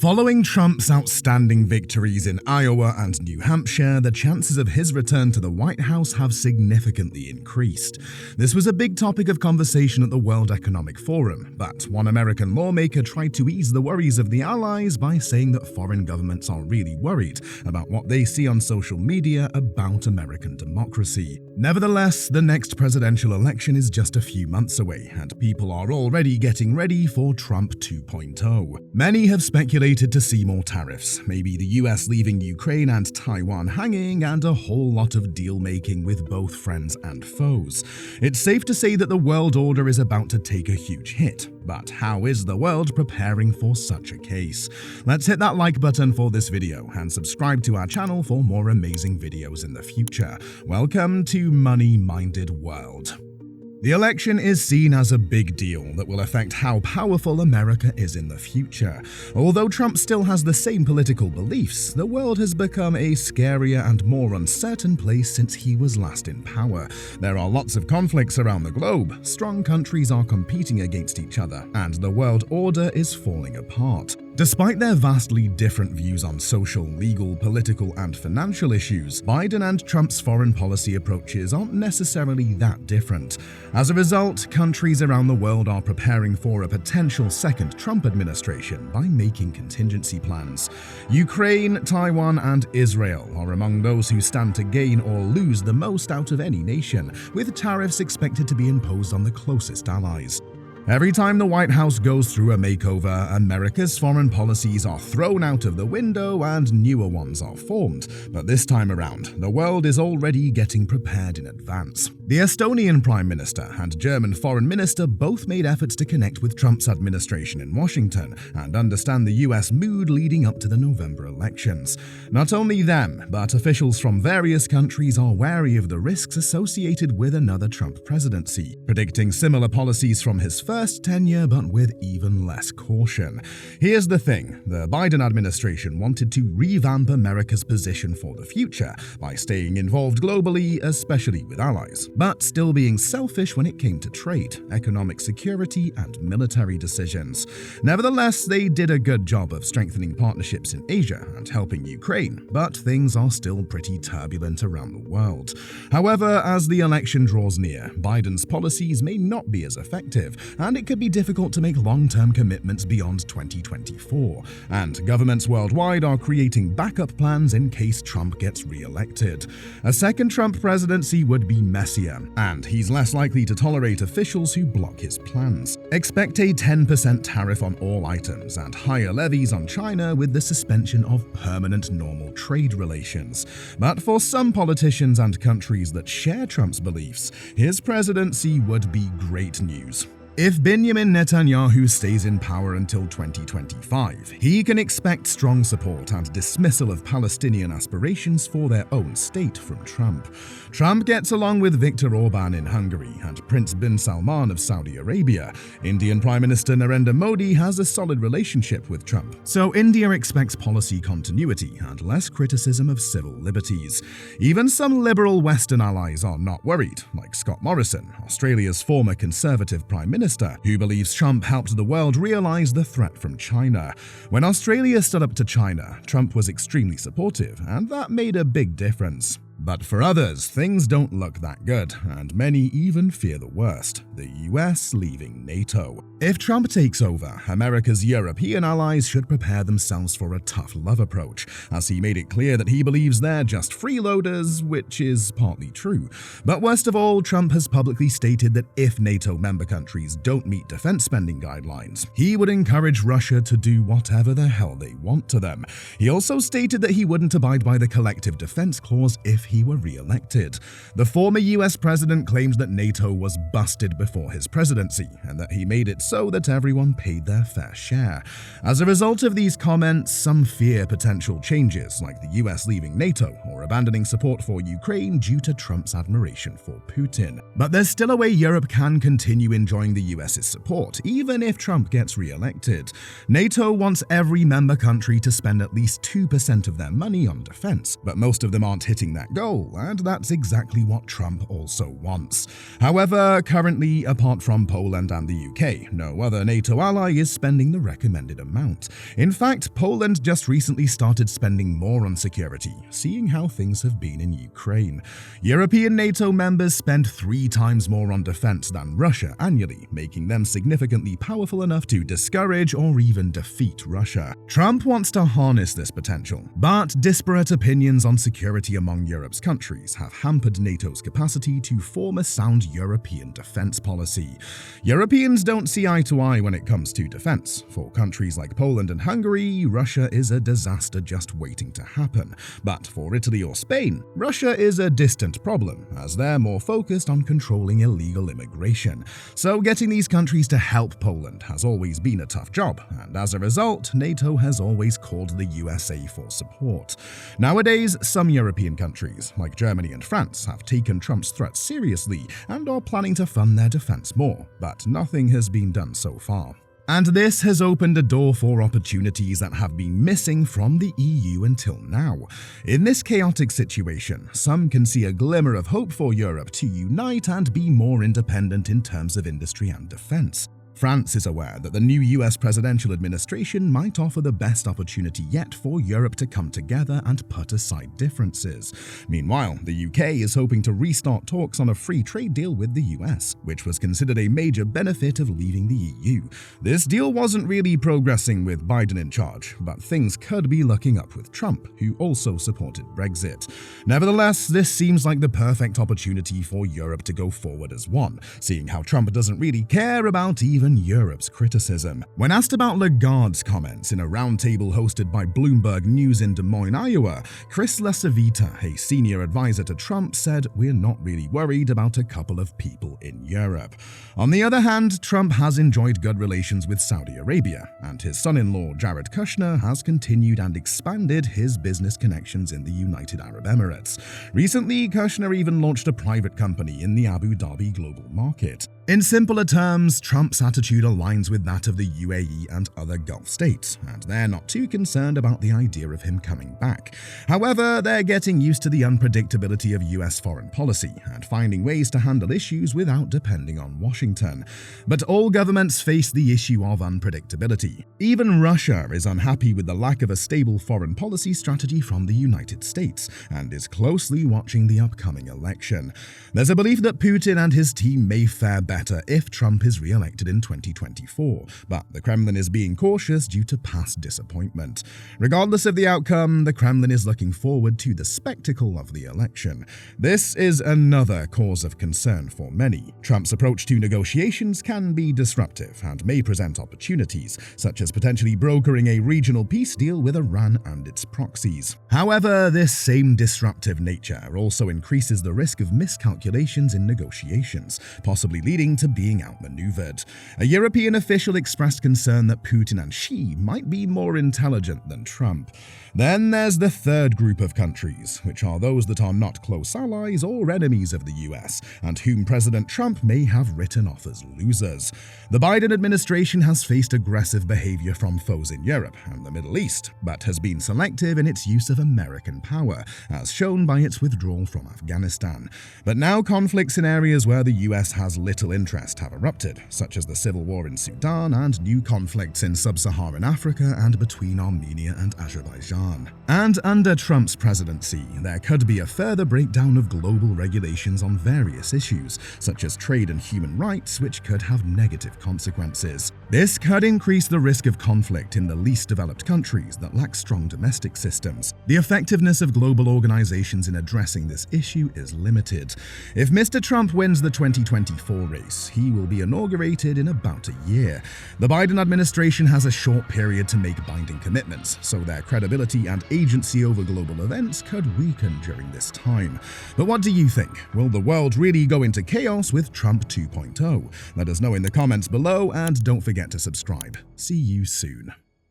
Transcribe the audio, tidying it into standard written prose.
Following Trump's outstanding victories in Iowa and New Hampshire, the chances of his return to the White House have significantly increased. This was a big topic of conversation at the World Economic Forum, but one American lawmaker tried to ease the worries of the allies by saying that foreign governments are really worried about what they see on social media about American democracy. Nevertheless, the next presidential election is just a few months away, and people are already getting ready for Trump 2.0. Many have speculated to see more tariffs, maybe the US leaving Ukraine and Taiwan hanging, and a whole lot of deal-making with both friends and foes. It's safe to say that the world order is about to take a huge hit. But how is the world preparing for such a case? Let's hit that like button for this video and subscribe to our channel for more amazing videos in the future. Welcome to Money Minded World. The election is seen as a big deal that will affect how powerful America is in the future. Although Trump still has the same political beliefs, the world has become a scarier and more uncertain place since he was last in power. There are lots of conflicts around the globe, strong countries are competing against each other, and the world order is falling apart. Despite their vastly different views on social, legal, political, and financial issues, Biden and Trump's foreign policy approaches aren't necessarily that different. As a result, countries around the world are preparing for a potential second Trump administration by making contingency plans. Ukraine, Taiwan, and Israel are among those who stand to gain or lose the most out of any nation, with tariffs expected to be imposed on the closest allies. Every time the White House goes through a makeover, America's foreign policies are thrown out of the window and newer ones are formed. But this time around, the world is already getting prepared in advance. The Estonian Prime Minister and German Foreign Minister both made efforts to connect with Trump's administration in Washington and understand the US mood leading up to the November elections. Not only them, but officials from various countries are wary of the risks associated with another Trump presidency, predicting similar policies from his first tenure, but with even less caution. Here's the thing, the Biden administration wanted to revamp America's position for the future by staying involved globally, especially with allies, but still being selfish when it came to trade, economic security, and military decisions. Nevertheless, they did a good job of strengthening partnerships in Asia and helping Ukraine, but things are still pretty turbulent around the world. However, as the election draws near, Biden's policies may not be as effective, and it could be difficult to make long-term commitments beyond 2024. And governments worldwide are creating backup plans in case Trump gets re-elected. A second Trump presidency would be messier, and he's less likely to tolerate officials who block his plans. Expect a 10% tariff on all items and higher levies on China with the suspension of permanent normal trade relations. But for some politicians and countries that share Trump's beliefs, his presidency would be great news. If Benjamin Netanyahu stays in power until 2025, he can expect strong support and dismissal of Palestinian aspirations for their own state from Trump. Trump gets along with Viktor Orban in Hungary and Prince bin Salman of Saudi Arabia. Indian Prime Minister Narendra Modi has a solid relationship with Trump, so India expects policy continuity and less criticism of civil liberties. Even some liberal Western allies are not worried, like Scott Morrison, Australia's former Conservative Prime Minister, who believes Trump helped the world realize the threat from China. When Australia stood up to China, Trump was extremely supportive, and that made a big difference. But for others, things don't look that good, and many even fear the worst, the US leaving NATO. If Trump takes over, America's European allies should prepare themselves for a tough love approach, as he made it clear that he believes they're just freeloaders, which is partly true. But worst of all, Trump has publicly stated that if NATO member countries don't meet defense spending guidelines, he would encourage Russia to do whatever the hell they want to them. He also stated that he wouldn't abide by the collective defense clause if he were re-elected. The former US president claims that NATO was busted before his presidency, and that he made it so that everyone paid their fair share. As a result of these comments, some fear potential changes, like the US leaving NATO or abandoning support for Ukraine due to Trump's admiration for Putin. But there's still a way Europe can continue enjoying the US's support, even if Trump gets re-elected. NATO wants every member country to spend at least 2% of their money on defense, but most of them aren't hitting that goal, and that's exactly what Trump also wants. However, currently, apart from Poland and the UK, no other NATO ally is spending the recommended amount. In fact, Poland just recently started spending more on security, seeing how things have been in Ukraine. European NATO members spend 3 times more on defense than Russia annually, making them significantly powerful enough to discourage or even defeat Russia. Trump wants to harness this potential, but disparate opinions on security among Europe's countries have hampered NATO's capacity to form a sound European defense policy. Europeans don't see eye to eye when it comes to defense. For countries like Poland and Hungary, Russia is a disaster just waiting to happen. But for Italy or Spain, Russia is a distant problem, as they're more focused on controlling illegal immigration. So getting these countries to help Poland has always been a tough job, and as a result, NATO has always called the USA for support. Nowadays, some European countries, like Germany and France, have taken Trump's threats seriously and are planning to fund their defense more, but nothing has been done so far. And this has opened a door for opportunities that have been missing from the EU until now. In this chaotic situation, some can see a glimmer of hope for Europe to unite and be more independent in terms of industry and defense. France is aware that the new US presidential administration might offer the best opportunity yet for Europe to come together and put aside differences. Meanwhile, the UK is hoping to restart talks on a free trade deal with the US, which was considered a major benefit of leaving the EU. This deal wasn't really progressing with Biden in charge, but things could be looking up with Trump, who also supported Brexit. Nevertheless, this seems like the perfect opportunity for Europe to go forward as one, seeing how Trump doesn't really care about even Europe's criticism. When asked about Lagarde's comments in a roundtable hosted by Bloomberg News in Des Moines, Iowa, Chris LaCivita, a senior advisor to Trump, said, "We're not really worried about a couple of people in Europe." On the other hand, Trump has enjoyed good relations with Saudi Arabia, and his son-in-law Jared Kushner has continued and expanded his business connections in the United Arab Emirates. Recently, Kushner even launched a private company in the Abu Dhabi global market. In simpler terms, Trump's attitude aligns with that of the UAE and other Gulf states, and they're not too concerned about the idea of him coming back. However, they're getting used to the unpredictability of US foreign policy and finding ways to handle issues without depending on Washington. But all governments face the issue of unpredictability. Even Russia is unhappy with the lack of a stable foreign policy strategy from the United States and is closely watching the upcoming election. There's a belief that Putin and his team may fare better if Trump is re-elected in 2024, but the Kremlin is being cautious due to past disappointment. Regardless of the outcome, the Kremlin is looking forward to the spectacle of the election. This is another cause of concern for many. Trump's approach to negotiations can be disruptive and may present opportunities, such as potentially brokering a regional peace deal with Iran and its proxies. However, this same disruptive nature also increases the risk of miscalculations in negotiations, possibly leading to being outmaneuvered. A European official expressed concern that Putin and Xi might be more intelligent than Trump. Then there's the third group of countries, which are those that are not close allies or enemies of the US, and whom President Trump may have written off as losers. The Biden administration has faced aggressive behavior from foes in Europe and the Middle East, but has been selective in its use of American power, as shown by its withdrawal from Afghanistan. But now conflicts in areas where the US has little interest have erupted, such as the civil war in Sudan and new conflicts in sub-Saharan Africa and between Armenia and Azerbaijan. And under Trump's presidency, there could be a further breakdown of global regulations on various issues, such as trade and human rights, which could have negative consequences. This could increase the risk of conflict in the least developed countries that lack strong domestic systems. The effectiveness of global organizations in addressing this issue is limited. If Mr. Trump wins the 2024 race, he will be inaugurated in about a year. The Biden administration has a short period to make binding commitments, so their credibility and agency over global events could weaken during this time. But what do you think? Will the world really go into chaos with Trump 2.0? Let us know in the comments below, and don't forget to subscribe. See you soon.